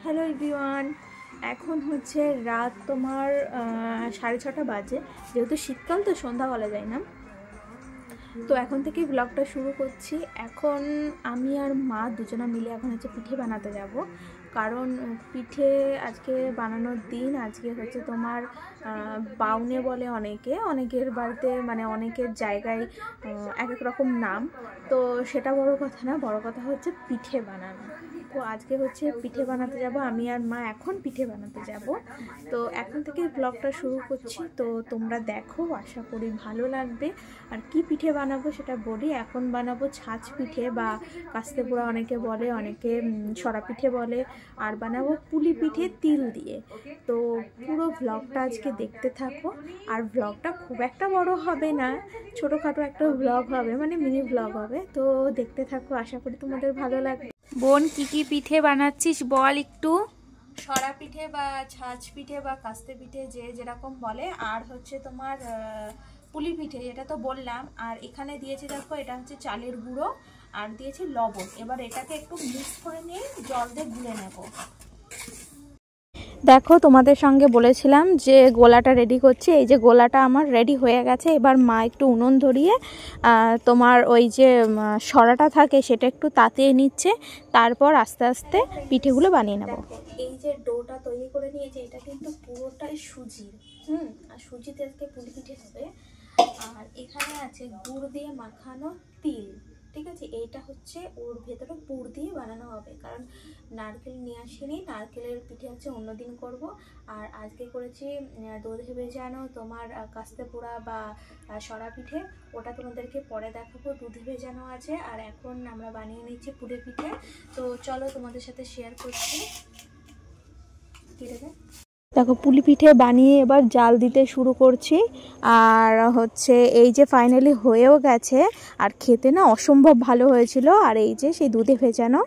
Hello everyone, এখন হচ্ছে রাত তোমার 6:30 বাজে। যেহেতু শীতকাল তো সন্ধ্যা বলা যায় না, তো এখন থেকে ব্লগটা শুরু করছি। এখন আমি আর মা দুজনা মিলে এখন হচ্ছে পিঠে বানাতে যাব, কারণ পিঠে আজকে বানানোর দিন। আজকে হচ্ছে তোমার বাউনে বলে অনেকের বাড়িতে, মানে অনেকের জায়গায় এক এক রকম নাম। তো সেটা বড় কথা না, বড় কথা হচ্ছে পিঠে বানানো। তো আজকে হচ্ছে পিঠে বানাতে যাব, আমি আর মা এখন পিঠে বানাতে যাব। তো এখন থেকে ব্লগটা শুরু করছি, তো তোমরা দেখো, আশা করি ভালো লাগবে। আর কি পিঠে বানাবো সেটা বলি। এখন বানাবো ছাঁচ পিঠে বা কাস্তে পোড়া অনেকে বলে, অনেকে সরা পিঠে বলে, আর বানাবো পুলি পিঠে তিল দিয়ে। তো পুরো ব্লগটা আজকে দেখতে থাকো। আর ব্লগটা খুব একটা বড় হবে না, ছোটোখাটো একটা ব্লগ হবে, মানে মিনি ব্লগ হবে। তো দেখতে থাকো, আশা করি তোমাদের ভালো লাগবে। বোন, কি কি পিঠে বানাচ্ছিস বল একটু। সরা পিঠে বা ছাঁচ পিঠে বা কাস্তে পিঠে যে যেরকম বলে, আর হচ্ছে তোমার পুলি পিঠে, এটা তো বললাম। আর এখানে দিয়েছি দেখো, এটা হচ্ছে চালের গুঁড়ো, আর দিয়েছি লবণ। এবার এটাকে একটু মিক্স করে নিয়ে জল দিয়ে গুলে নেব। দেখো, তোমাদের সঙ্গে বলেছিলাম যে গোলাটা রেডি করছি। এই যে গোলাটা আমার রেডি হয়ে গেছে। এবার মা একটু উনুন ধরিয়ে তোমার ওই যে সরাটা থাকে সেটা একটু তাতিয়ে নিচ্ছে, তারপর আস্তে আস্তে পিঠেগুলো বানিয়ে নেব। এই যে ডোটা তৈরি করে নিয়েছি, এটা কিন্তু পুরোটাই সুজির। আর সুজিতে আজকে পুলি পিঠে হবে। আর এখানে আছে গুড় দিয়ে মাখানো তিল, ঠিক আছে। এইটা হচ্ছে ওর ভেতরে পুর দিয়ে বানানো হবে, কারণ নারকেল নিয়ে আসিনি। নারকেলের পিঠে হচ্ছে অন্যদিন করব। আর আজকে করেছি দুধে ভেজানো তোমার কাস্তে পোড়া বা সরা পিঠে, ওটা তোমাদেরকে পরে দেখাবো। দুধে ভেজানো আছে। আর এখন আমরা বানিয়ে নিচ্ছি পুলি পিঠে। তো চলো তোমাদের সাথে শেয়ার করছি। দেখো, পুলি পিঠে বানিয়ে এবার জাল দিতে শুরু করছি। আর হচ্ছে এই যে ফাইনালি হয়েও গেছে, আর খেতে না অসম্ভব ভালো হয়েছিল। আর এই যে সেই দুধে ভেজানো